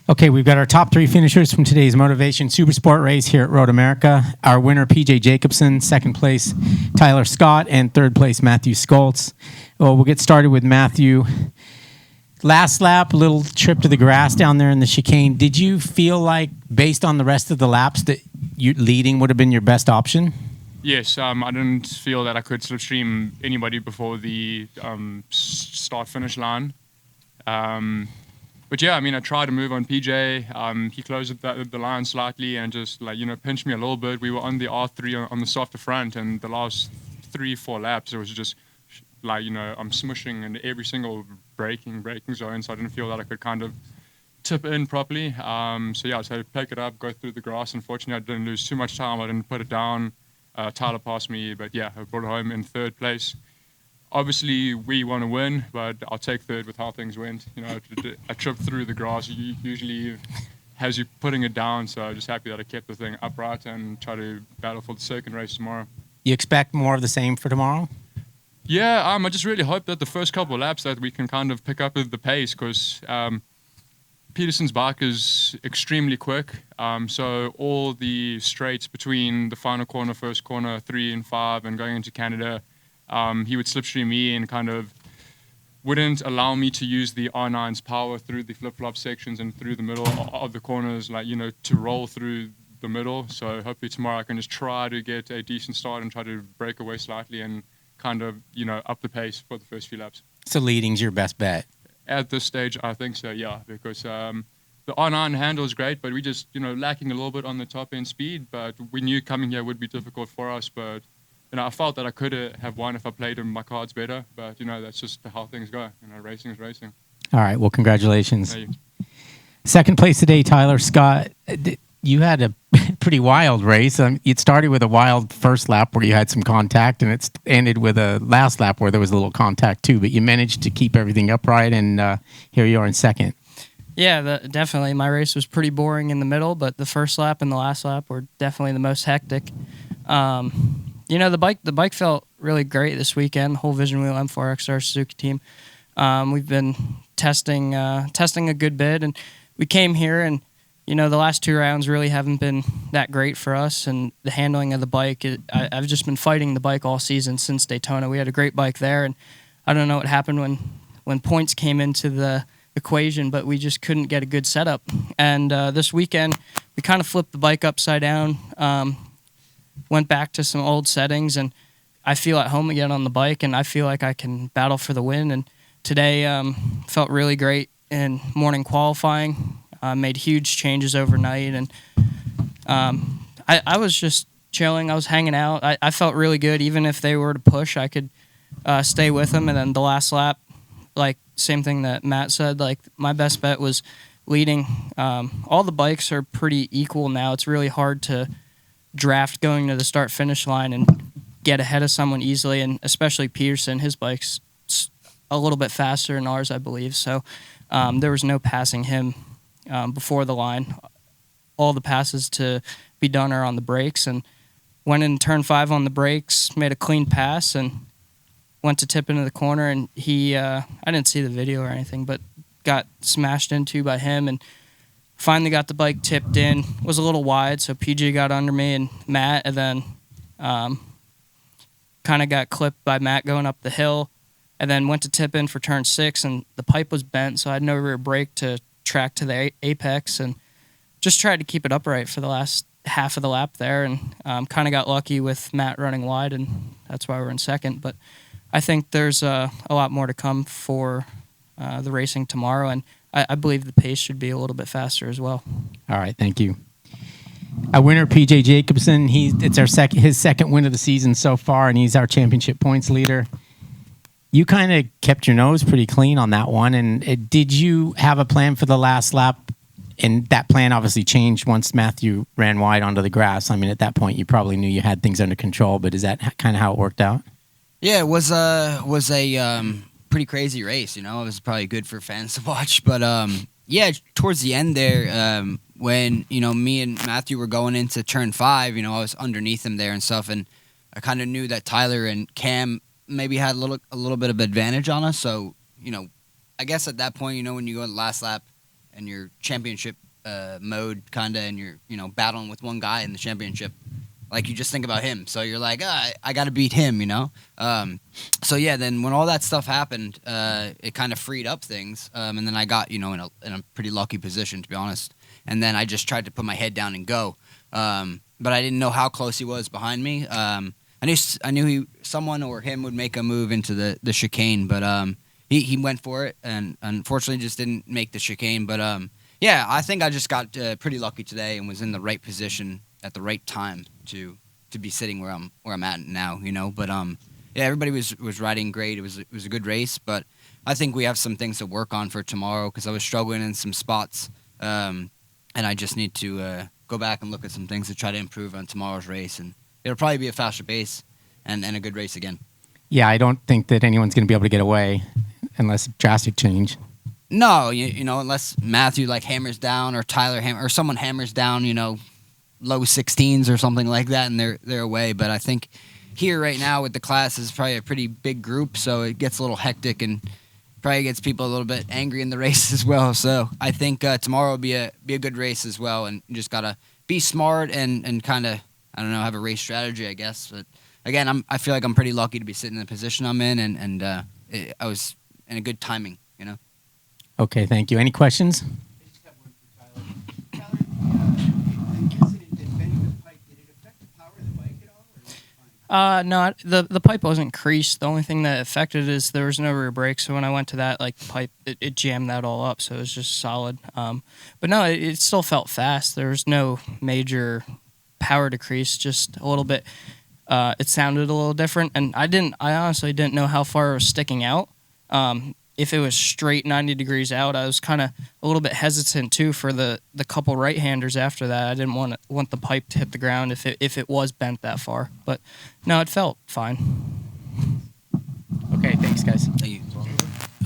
Okay, we've got our top three finishers from today's Motivation Supersport race here at MotoAmerica. Our winner, PJ Jacobsen, second place, Tyler Scott, and third place, Matthew Skoltz. Well, we'll get started with Matthew. Last lap, a little trip to the grass down there in the chicane. Did you feel like, based on the rest of the laps, that leading would have been your best option? Yes, I didn't feel that I could slipstream anybody before the start-finish line. But yeah, I mean, I tried to move on PJ. He closed the line slightly and just pinched me a little bit. We were on the R3 on the softer front, and the last 3-4 laps, it was just I'm smushing in every single braking zone, so I didn't feel that I could kind of tip in properly. So I had to pick it up, go through the grass. Unfortunately, I didn't lose too much time. I didn't put it down. Tyler passed me, but yeah, I brought it home in third place. Obviously, we want to win, but I'll take third with how things went. A trip through the grass usually has you putting it down, so I'm just happy that I kept the thing upright and try to battle for the second race tomorrow. You expect more of the same for tomorrow? Yeah, I just really hope that the first couple of laps that we can kind of pick up the pace, because Peterson's bike is extremely quick. So all the straights between the final corner, first corner, 3 and 5, and going into Canada, he would slipstream me and kind of wouldn't allow me to use the R9's power through the flip-flop sections and through the middle of the corners, to roll through the middle. So hopefully tomorrow I can just try to get a decent start and try to break away slightly and kind of, up the pace for the first few laps. So leading's your best bet? At this stage, I think so, yeah, because the R9 handle is great, but we just, lacking a little bit on the top-end speed, but we knew coming here would be difficult for us, but, I felt that I could have won if I played my cards better, but, that's just how things go. Racing is racing. All right, well, congratulations. Hey. Second place today, Tyler Scott. You had a pretty wild race. It started with a wild first lap where you had some contact, and it's ended with a last lap where there was a little contact too, but you managed to keep everything upright, and here you are in second. Yeah, definitely. My race was pretty boring in the middle, but the first lap and the last lap were definitely the most hectic. The bike felt really great this weekend, the whole Vision Wheel M4XR Suzuki team. We've been testing a good bit, and we came here, and the last 2 rounds really haven't been that great for us, and the handling of the bike, I've just been fighting the bike all season since Daytona. We had a great bike there, and I don't know what happened when points came into the equation, but we just couldn't get a good setup. And this weekend, we kind of flipped the bike upside down, went back to some old settings, and I feel at home again on the bike, and I feel like I can battle for the win. And today felt really great in morning qualifying. Made huge changes overnight, and I was just chilling. I was hanging out. I felt really good. Even if they were to push, I could stay with them. And then the last lap, same thing that Matt said, my best bet was leading. All the bikes are pretty equal now. It's really hard to draft going to the start-finish line and get ahead of someone easily, and especially Peterson. His bike's a little bit faster than ours, I believe. So there was no passing him before the line. All the passes to be done are on the brakes, and went in turn 5 on the brakes, made a clean pass, and went to tip into the corner, and he, I didn't see the video or anything, but got smashed into by him, and finally got the bike tipped in. Was a little wide, so PG got under me and Matt, and then kind of got clipped by Matt going up the hill, and then went to tip in for turn 6, and the pipe was bent, so I had no rear brake to track to the apex, and just tried to keep it upright for the last half of the lap there, and kind of got lucky with Matt running wide, and that's why we're in second. But I think there's a lot more to come for the racing tomorrow, and I believe the pace should be a little bit faster as well. All right, thank you. Our winner, PJ Jacobsen, it's his second win of the season so far, and he's our championship points leader. You kind of kept your nose pretty clean on that one, and did you have a plan for the last lap? And that plan obviously changed once Matthew ran wide onto the grass. I mean, at that point, you probably knew you had things under control, but is that kind of how it worked out? Yeah, it was a pretty crazy race. It was probably good for fans to watch, but yeah, towards the end there, when me and Matthew were going into turn 5, I was underneath him there and stuff, and I kind of knew that Tyler and Cam maybe had a little bit of advantage on us. So I guess at that point, when you go to the last lap in your championship mode, kind of, and you're battling with one guy in the championship. Like, you just think about him, so you're like, I got to beat him, So yeah, then when all that stuff happened, it kind of freed up things, and then I got in a pretty lucky position, to be honest. And then I just tried to put my head down and go, but I didn't know how close he was behind me. I knew someone or him would make a move into the chicane, but he went for it, and unfortunately just didn't make the chicane. But yeah, I think I just got pretty lucky today and was in the right position at the right time to be sitting where I'm at now, But yeah, everybody was riding great. It was a good race, but I think we have some things to work on for tomorrow because I was struggling in some spots, and I just need to go back and look at some things to try to improve on tomorrow's race, and it'll probably be a faster pace and a good race again. Yeah, I don't think that anyone's going to be able to get away unless drastic change. No, unless Matthew hammers down or Tyler or someone hammers down, low 16s or something like that, and they're away. But I think here right now with the class is probably a pretty big group, so it gets a little hectic and probably gets people a little bit angry in the race as well. So I think tomorrow will be a good race as well, and you just gotta be smart and kind of, I don't know, have a race strategy, I guess. But again, I feel like I'm pretty lucky to be sitting in the position I'm in, and I was in a good timing, Okay, thank you. Any questions? I just have one for Tyler. Tyler, the incident in bending the pipe, did it affect the power of the bike at all, or was it fine? No, the pipe wasn't creased. The only thing that affected is there was no rear brake. So when I went to that, the pipe, it jammed that all up. So it was just solid. But no, it still felt fast. There was no major power decrease, just a little bit. It sounded a little different, and I honestly didn't know how far it was sticking out. If it was straight 90 degrees out, I was kind of a little bit hesitant too for the couple right-handers after that. I didn't want the pipe to hit the ground if it was bent that far. But no, it felt fine. Okay, thanks, guys. Thank you.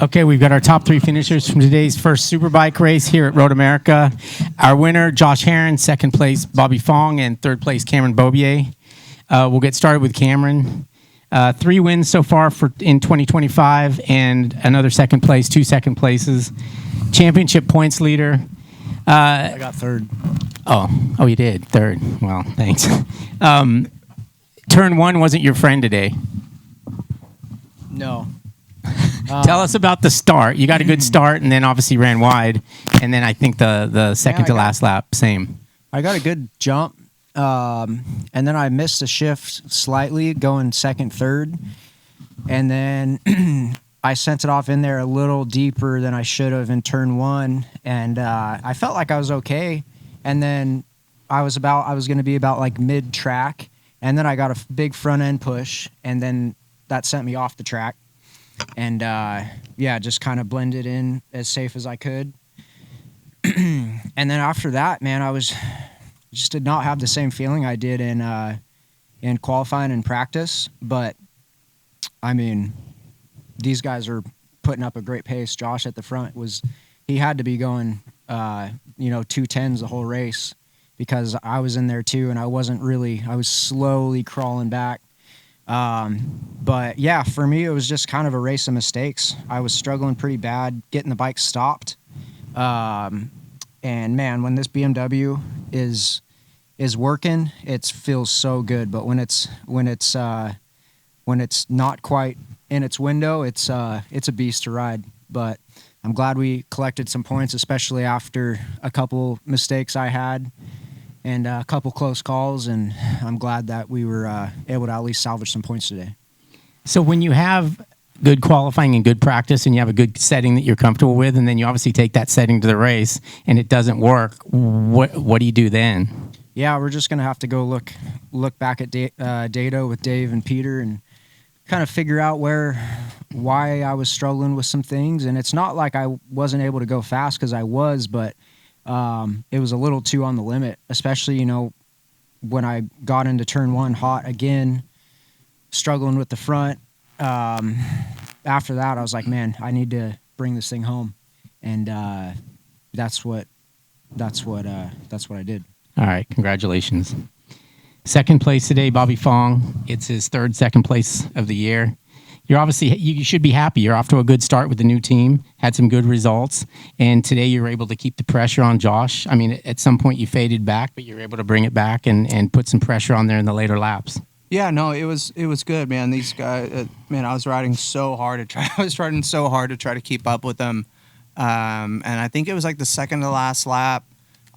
Okay, we've got our top three finishers from today's first Superbike race here at MotoAmerica. Our winner, Josh Herron, second place, Bobby Fong, and third place, Cameron Bobier. We'll get started with Cameron. 3 wins so far in 2025, and another second place, 2 second places. Championship points leader. I got third. Oh, you did third. Well, thanks. Turn 1 wasn't your friend today. No. Tell us about the start. You got a good start, and then obviously ran wide, and then I think the second to last lap, same. I got a good jump, and then I missed a shift slightly, going second, third, and then I sent it off in there a little deeper than I should have in turn 1, and I felt like I was okay, and then I was going to be about mid track, and then I got a big front end push, and then that sent me off the track. And just kind of blended in as safe as I could. And then after that, man, I just did not have the same feeling I did in qualifying and practice. But I mean, these guys are putting up a great pace. Josh at the front he had to be going 210s the whole race, because I was in there too, and I was slowly crawling back. But yeah, for me, it was just kind of a race of mistakes. I was struggling pretty bad getting the bike stopped. And man, when this BMW is working, it feels so good. But when it's not quite in its window, it's a beast to ride. But I'm glad we collected some points, especially after a couple mistakes I had and a couple close calls, and I'm glad that we were able to at least salvage some points today. So when you have good qualifying and good practice, and you have a good setting that you're comfortable with, and then you obviously take that setting to the race, and it doesn't work, what do you do then? Yeah, we're just gonna have to go look back at data with Dave and Peter, and kind of figure out why I was struggling with some things. And it's not like I wasn't able to go fast, because I was, but it was a little too on the limit, especially, when I got into turn 1 hot again, struggling with the front. After that, I was like, man, I need to bring this thing home. And that's what I did. All right, congratulations. Second place today, Bobby Fong. It's his third second place of the year. You're obviously you should be happy. You're off to a good start with the new team. Had some good results, and today you were able to keep the pressure on Josh. I mean, at some point you faded back, but you're able to bring it back and put some pressure on there in the later laps. Yeah, no, it was good, man. These guys, man, I was riding so hard to try. I was riding so hard to try to keep up with them, and I think it was like the second to last lap.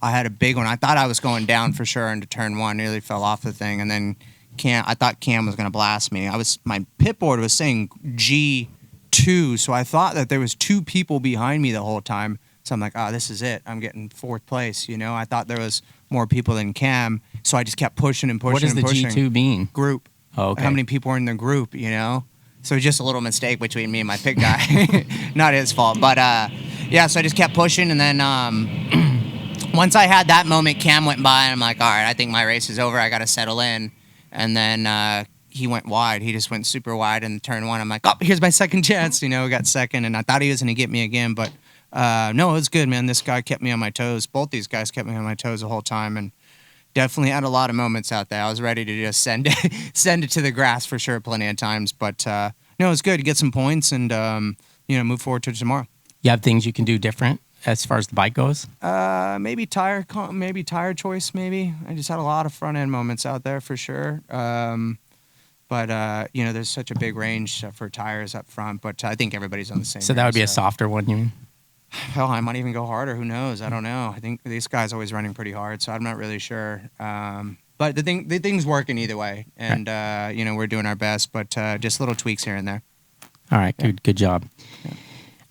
I had a big one. I thought I was going down for sure into turn one. Nearly fell off the thing, and then I thought Cam was going to blast me. My pit board was saying G2, so I thought that there was 2 people behind me the whole time. So I'm like, oh, this is it. I'm getting 4th place. I thought there was more people than Cam, so I just kept pushing and pushing. What does and the pushing. G2 mean? Group. Oh, okay. How many people were in the group? So just a little mistake between me and my pit guy. Not his fault, but yeah. So I just kept pushing, and then once I had that moment, Cam went by, and I'm like, all right, I think my race is over. I got to settle in. And then he went wide. He just went super wide in turn one. I'm like, oh, here's my second chance. We got second, and I thought he was going to get me again. But no, it was good, man. This guy kept me on my toes. Both these guys kept me on my toes the whole time, and definitely had a lot of moments out there. I was ready to just send it to the grass for sure plenty of times. But no, it was good to get some points and move forward to tomorrow. You have things you can do different as far as the bike goes? Maybe tire choice. Maybe I just had a lot of front end moments out there for sure. But there's such a big range for tires up front. But I think everybody's on the same. So that would be a softer one, you mean? Hell, I might even go harder. Who knows? I don't know. I think these guys always running pretty hard, so I'm not really sure. But the thing's working either way, and we're doing our best. But just little tweaks here and there. All right, good job. Yeah.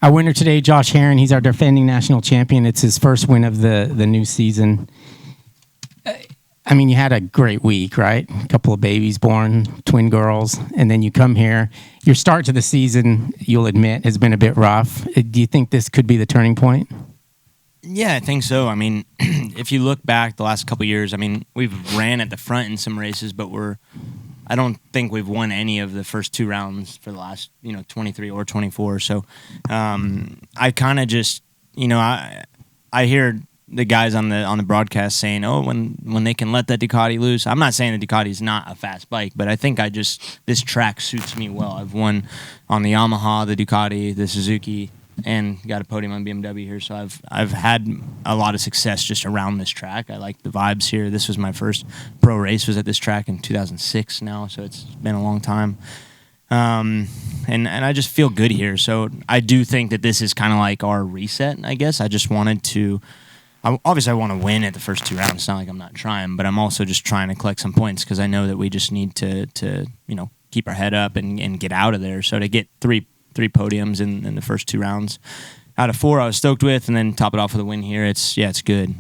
Our winner today, Josh Herron. He's our defending national champion. It's his first win of the new season. I mean, you had a great week, right? A couple of babies born, twin girls, and then you come here. Your start to the season, you'll admit, has been a bit rough. Do you think this could be the turning point? Yeah, I think so. I mean, if you look back the last couple of years, I mean, we've ran at the front in some races, but I don't think we've won any of the first 2 rounds for the last, 23 or 24. So I kind of just, I hear the guys on the broadcast saying, oh, when they can let that Ducati loose. I'm not saying the Ducati is not a fast bike, but I think this track suits me well. I've won on the Yamaha, the Ducati, the Suzuki, and got a podium on BMW here. So I've had a lot of success just around this track. I like the vibes here. This was my first pro race, was at this track in 2006 now, so it's been a long time. And I just feel good here. So I do think that this is kind of like our reset, I guess. I just wanted to... Obviously, I want to win at the first 2 rounds. It's not like I'm not trying, but I'm also just trying to collect some points because I know that we just need to keep our head up and get out of there. So to get three podiums in the first 2 rounds out of 4, I was stoked with, and then top it off with a win here. It's good.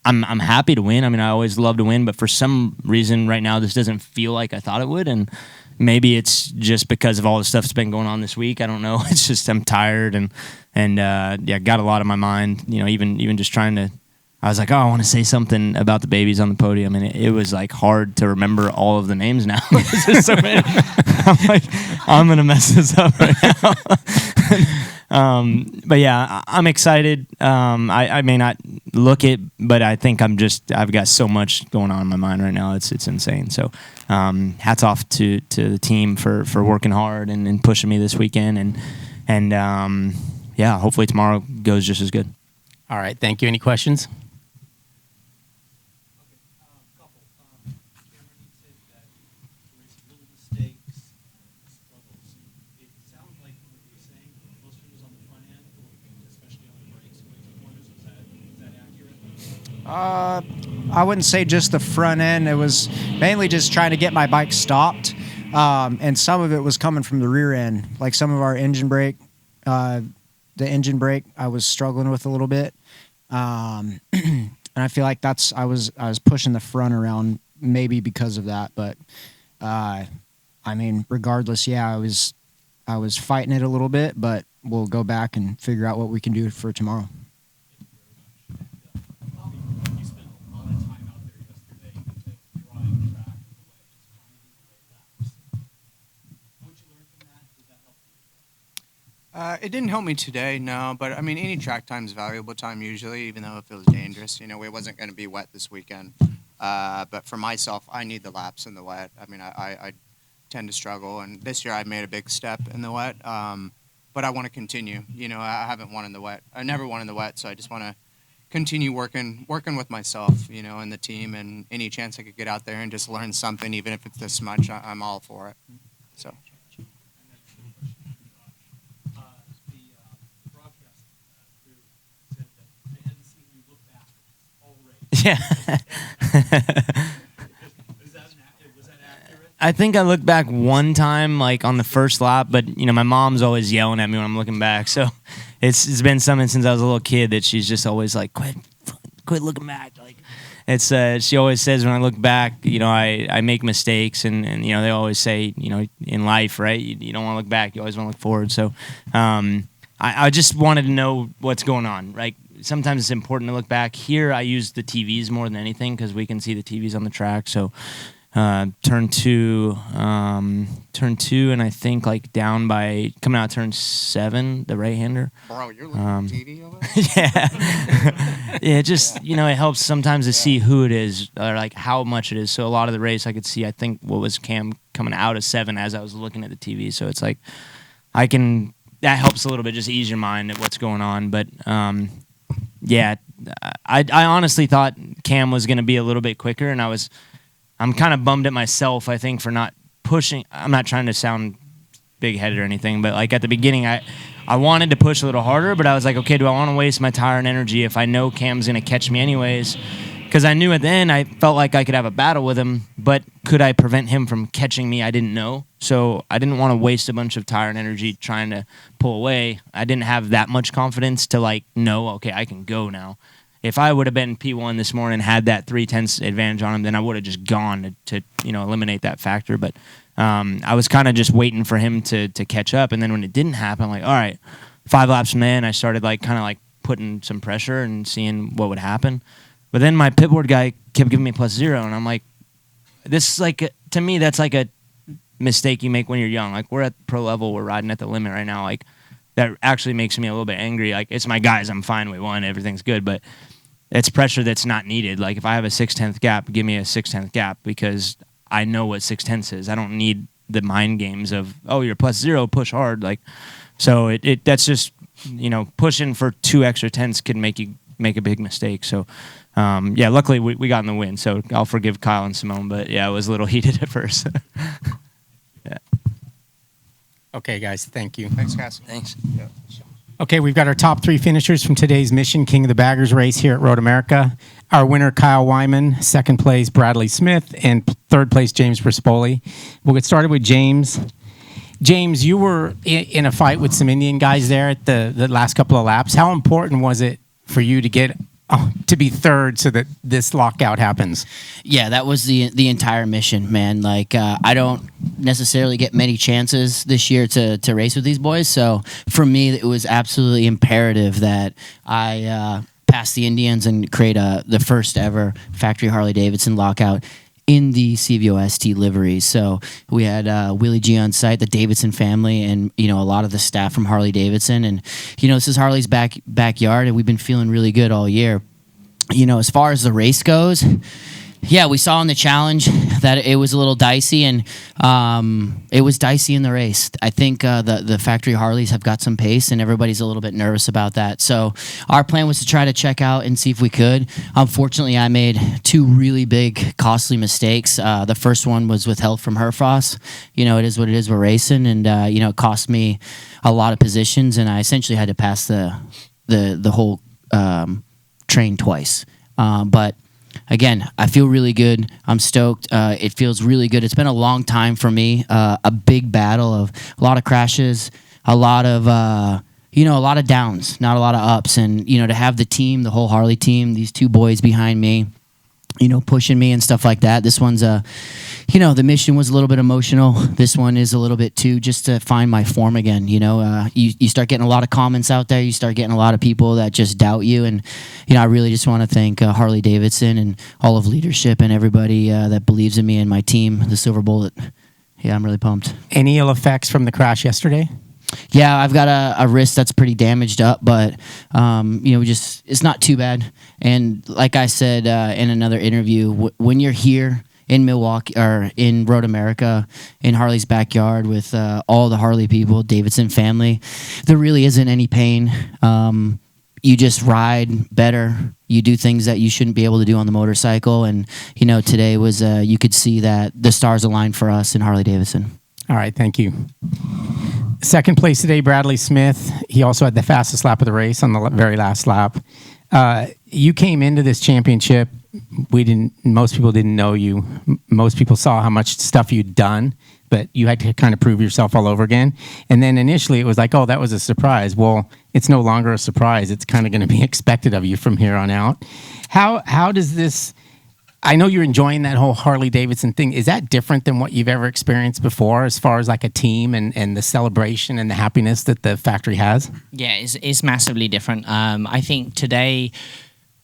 I'm happy to win. I mean, I always love to win, but for some reason right now this doesn't feel like I thought it would, and maybe it's just because of all the stuff that's been going on this week. I don't know. It's just I'm tired and got a lot on my mind. Even just trying to. I was like, oh, I want to say something about the babies on the podium, and it was like hard to remember all of the names now. There's just so many. I'm like, I'm gonna mess this up right now. But yeah, I'm excited. I may not look it, but I think I've got so much going on in my mind right now. It's insane. So hats off to the team for working hard and pushing me this weekend, and hopefully tomorrow goes just as good. All right, thank you. Any questions? I wouldn't say just the front end. It was mainly just trying to get my bike stopped, and some of it was coming from the rear end. Like some of our engine brake, the engine brake, I was struggling with a little bit, and I feel like I was pushing the front around maybe because of that. But I mean, regardless, I was fighting it a little bit, but we'll go back and figure out what we can do for tomorrow. It didn't help me today, no. But I mean, any track time is valuable time usually, even though it feels dangerous. It wasn't going to be wet this weekend. But for myself, I need the laps in the wet. I mean, I tend to struggle. And this year I made a big step in the wet, but I want to continue. You know, I haven't won in the wet. I never won in the wet, so I just want to continue working with myself, you know, and the team, and any chance I could get out there and just learn something, even if it's this much, I'm all for it. So. Yeah. I think I looked back one time, like on the first lap, but you know, my mom's always yelling at me when I'm looking back. So it's been something since I was a little kid that she's just always like, quit looking back. Like it's she always says when I look back, you know, I make mistakes, and you know, they always say, you know, in life, right, you don't want to look back, you always want to look forward. So I just wanted to know what's going on, right? Sometimes it's important to look back. Here, I use the TVs more than anything because we can see the TVs on the track. So, turn two, and I think like down by coming out of turn 7, the right-hander. Bro, you're looking at TV over Yeah, yeah. Just, you know, it helps sometimes to see who it is, or like how much it is. So a lot of the race, I could see, I think, what was Cam coming out of 7 as I was looking at the TV. So it's like that helps a little bit, just ease your mind at what's going on. But yeah, I honestly thought Cam was going to be a little bit quicker, and I'm kind of bummed at myself, I think, for not pushing. I'm not trying to sound big-headed or anything, but like at the beginning, I wanted to push a little harder, but I was like, okay, do I want to waste my tire and energy if I know Cam's going to catch me anyways? Because I knew at the end I felt like I could have a battle with him, but could I prevent him from catching me? I didn't know. So I didn't want to waste a bunch of tire and energy trying to pull away. I didn't have that much confidence to like know, okay, I can go now. If I would have been P1 this morning, had that 3/10 advantage on him, then I would have just gone to you know, eliminate that factor. But I was kind of just waiting for him to catch up. And then when it didn't happen, I'm like, all right, 5 laps from then, I started like kind of like putting some pressure and seeing what would happen. But then my pitboard guy kept giving me +0, and I'm like, this is like, to me, that's like a mistake you make when you're young. Like, we're at pro level, we're riding at the limit right now. Like, that actually makes me a little bit angry. Like, it's my guys, I'm fine, we won, everything's good, but it's pressure that's not needed. Like, if I have a 6/10 gap, give me a 6/10 gap, because I know what 6/10 is. I don't need the mind games of, oh, you're +0, push hard. Like, so that's just, you know, pushing for 2 extra tenths could make you make a big mistake. So yeah, luckily we got in the win, so I'll forgive Kyle and Simone, but yeah, it was a little heated at first. Yeah. Okay, guys, thank you. Thanks, Cass. Thanks. Yeah. Okay, we've got our top 3 finishers from today's Mission King of the Baggers race here at Road-America. Our winner, Kyle Wyman, 2nd place, Bradley Smith, and 3rd place, James Brispoli. We'll get started with James. James, you were in a fight with some Indian guys there at the last couple of laps. How important was it for you to get to be 3rd so that this lockout happens? Yeah, that was the entire mission, man. Like, I don't necessarily get many chances this year to race with these boys. So for me, it was absolutely imperative that I pass the Indians and create the first ever factory Harley-Davidson lockout in the CVOST livery. So we had Willie G on site, the Davidson family, and you know, a lot of the staff from Harley Davidson. And you know, this is Harley's backyard, and we've been feeling really good all year. You know, as far as the race goes, yeah, we saw in the challenge that it was a little dicey, and it was dicey in the race. I think the factory Harleys have got some pace, and everybody's a little bit nervous about that. So our plan was to try to check out and see if we could. Unfortunately, I made 2 really big, costly mistakes. The first one was with help from Herfoss. You know, it is what it is. We're racing, and you know, it cost me a lot of positions, and I essentially had to pass the whole train twice. But again, I feel really good. I'm stoked. It feels really good. It's been a long time for me. A big battle of a lot of crashes, a lot of you know, a lot of downs, not a lot of ups. And you know, to have the team, the whole Harley team, these 2 boys behind me, you know, pushing me and stuff like that. This one's you know, the mission was a little bit emotional. This one is a little bit too, just to find my form again. You know, you start getting a lot of comments out there. You start getting a lot of people that just doubt you. And, you know, I really just want to thank Harley Davidson and all of leadership and everybody that believes in me and my team, the Silver Bullet. Yeah, I'm really pumped. Any ill effects from the crash yesterday? Yeah, I've got a wrist that's pretty damaged up, but you know, just it's not too bad. And like I said in another interview, when you're here in Milwaukee or in MotoAmerica in Harley's backyard with all the Harley people, Davidson family. There really isn't any pain. You just ride better. You do things that you shouldn't be able to do on the motorcycle. And, today was, you could see that the stars aligned for us in Harley Davidson. All right, thank you. Second place today, Bradley Smith. He also had the fastest lap of the race on the very last lap. You came into this championship. Most people didn't know you. Most people saw how much stuff you'd done, but you had to kind of prove yourself all over again. And then initially it was like, oh, that was a surprise. It's no longer a surprise. It's kind of going to be expected of you from here on out. How does this, I know you're enjoying that whole Harley Davidson thing. Is that different than what you've ever experienced before as far as like a team and the celebration and the happiness that the factory has? Yeah, it's massively different. I think today,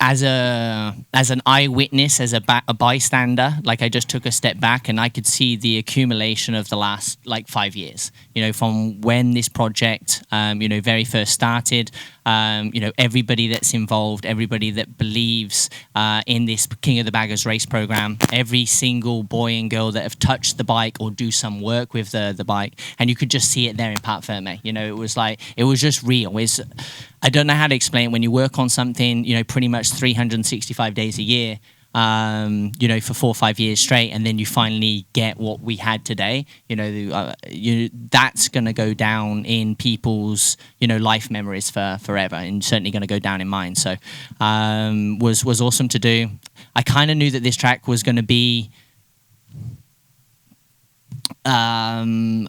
as an eyewitness, as a bystander, like I just took a step back and I could see the accumulation of the last 5 years, from when this project, very first started, everybody that's involved, everybody that believes in this King of the Baggers race program, every single boy and girl that have touched the bike or do some work with the bike. And you could just see it there in Pat Ferme. It was just real. I don't know how to explain it. When you work on something, pretty much 365 days a year, for 4 or 5 years straight, and then you finally get what we had today, that's going to go down in people's, life memories for forever, and certainly going to go down in mine. So, was awesome to do. I kind of knew that this track was going to be, it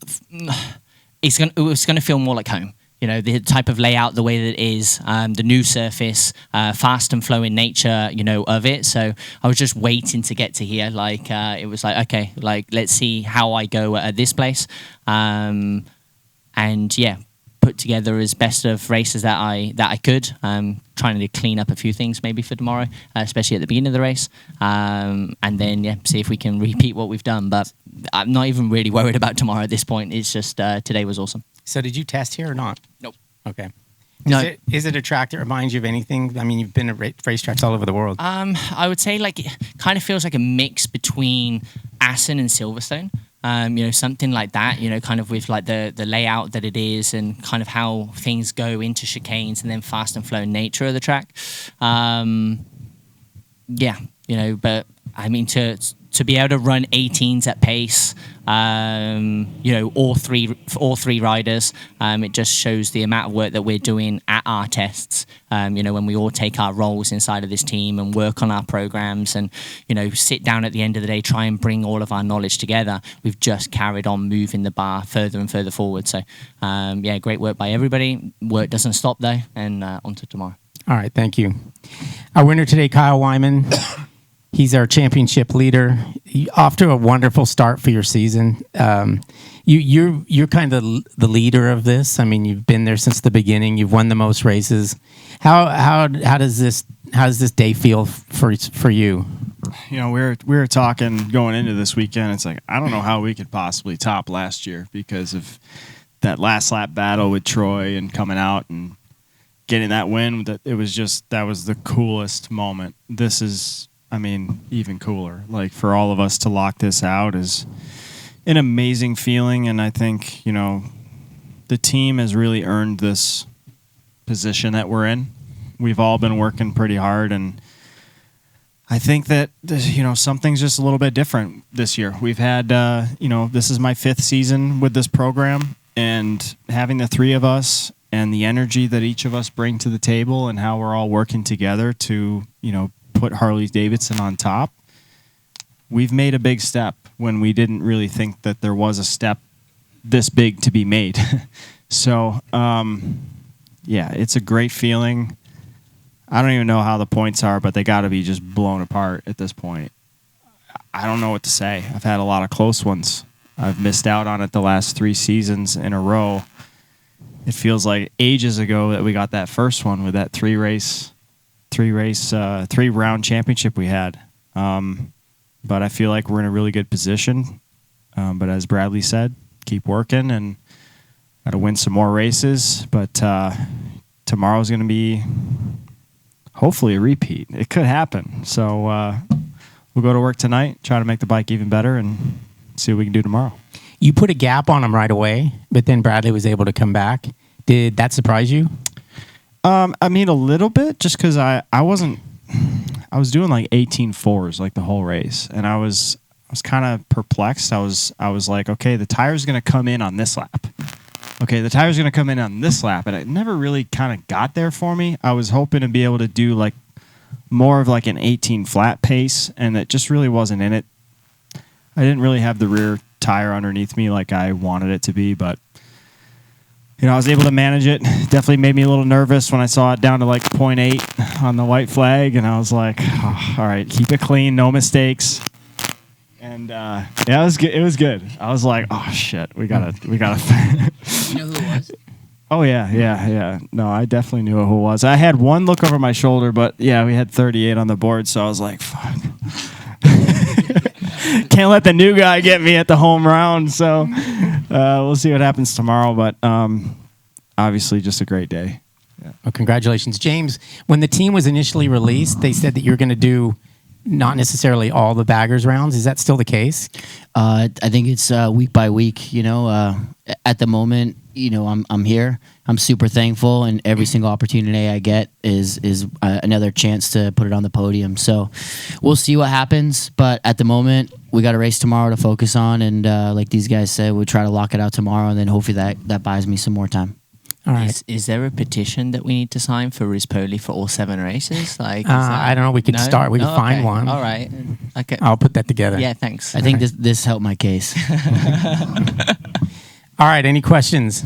was going to feel more like home. The type of layout, the way that it is, the new surface, fast and flowing nature, of it. So I was just waiting to get to here. It was like, okay, let's see how I go at this place. And yeah, put together as best of races that I could. Trying to clean up a few things maybe for tomorrow, especially at the beginning of the race. And then, see if we can repeat what we've done. But I'm not even really worried about tomorrow at this point. It's just today was awesome. So did you test here or not? Nope. Okay. No. Is it a track that reminds you of anything? I mean, you've been at racetracks all over the world. I would say it kind of feels like a mix between Assen and Silverstone. Something like that, kind of with the layout that it is and kind of how things go into chicanes and then fast and flowing nature of the track. But I mean, to be able to run 18s at pace, all three riders, it just shows the amount of work that we're doing at our tests. When we all take our roles inside of this team and work on our programs and, sit down at the end of the day, try and bring all of our knowledge together. We've just carried on moving the bar further and further forward. So, great work by everybody. Work doesn't stop though, and on to tomorrow. All right, thank you. Our winner today, Kyle Wyman. He's our championship leader. Off to a wonderful start for your season. You're kind of the leader of this. I mean, you've been there since the beginning. You've won the most races. How does this day feel for you? We were talking going into this weekend. It's like, I don't know how we could possibly top last year because of that last lap battle with Troy and coming out and getting that win. That was the coolest moment. This is, even cooler. For all of us to lock this out is an amazing feeling, and I think, the team has really earned this position that we're in. We've all been working pretty hard, and I think that, something's just a little bit different this year. We've had, this is my 5th season with this program, and having the 3 of us and the energy that each of us bring to the table and how we're all working together to, put Harley-Davidson on top, we've made a big step when we didn't really think that there was a step this big to be made. So, it's a great feeling. I don't even know how the points are, but they got to be just blown apart at this point. I don't know what to say. I've had a lot of close ones. I've missed out on it the last 3 seasons in a row. It feels like ages ago that we got that first one with that 3-round championship we had. But I feel like we're in a really good position. But as Bradley said, keep working and got to win some more races. But tomorrow's going to be hopefully a repeat. It could happen. So we'll go to work tonight, try to make the bike even better, and see what we can do tomorrow. You put a gap on him right away, but then Bradley was able to come back. Did that surprise you? I mean, a little bit, just because I was doing like 18.4s like the whole race, and I was kind of perplexed. I was like, okay, the tire's going to come in on this lap. Okay, the tire's going to come in on this lap, and it never really kind of got there for me. I was hoping to be able to do like more of like an 18 flat pace, and it just really wasn't in it. I didn't really have the rear tire underneath me like I wanted it to be, but I was able to manage it. Definitely made me a little nervous when I saw it down to like 0.8 on the white flag, and I was like, oh, all right, keep it clean, no mistakes. And yeah, it was good. It was good. I was like, oh shit, we gotta. You know who it was? Oh yeah. No, I definitely knew who it was. I had one look over my shoulder, but yeah, we had 38 on the board, so I was like, fuck. Can't let the new guy get me at the home round. So we'll see what happens tomorrow. But obviously, just a great day. Yeah. Well, congratulations, James. When the team was initially released, they said that you're going to do not necessarily all the baggers rounds. Is that still the case? I think it's week by week. At the moment, I'm here. I'm super thankful, and every single opportunity I get is another chance to put it on the podium. So we'll see what happens. But at the moment, we got a race tomorrow to focus on, and like these guys said, we'll try to lock it out tomorrow, and then hopefully that buys me some more time. All right. Is there a petition that we need to sign for Rispoli for all 7 races? Like, I don't know. We could start. We could find one. All right. Okay. I'll put that together. Yeah, thanks. I think this helped my case. All right. Any questions?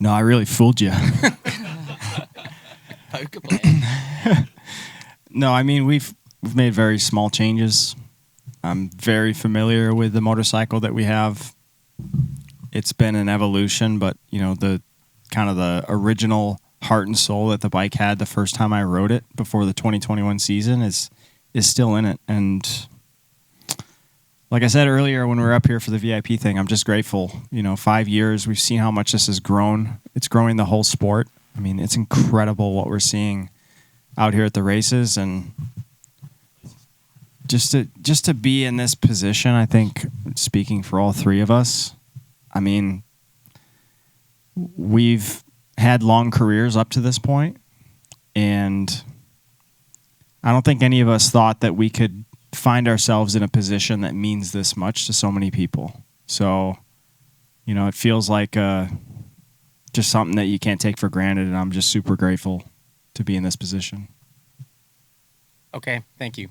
No, I really fooled you. Poker player. No, I mean we've made very small changes. I'm very familiar with the motorcycle that we have. It's been an evolution, but the kind of the original heart and soul that the bike had the first time I rode it before the 2021 season is still in it. And like I said earlier when we were up here for the VIP thing, I'm just grateful. 5 years, we've seen how much this has grown. It's growing the whole sport. I mean, it's incredible what we're seeing out here at the races, and just to be in this position, I think, speaking for all three of us, I mean, we've had long careers up to this point, and I don't think any of us thought that we could find ourselves in a position that means this much to so many people. So, it feels like just something that you can't take for granted, and I'm just super grateful to be in this position. Okay. Thank you.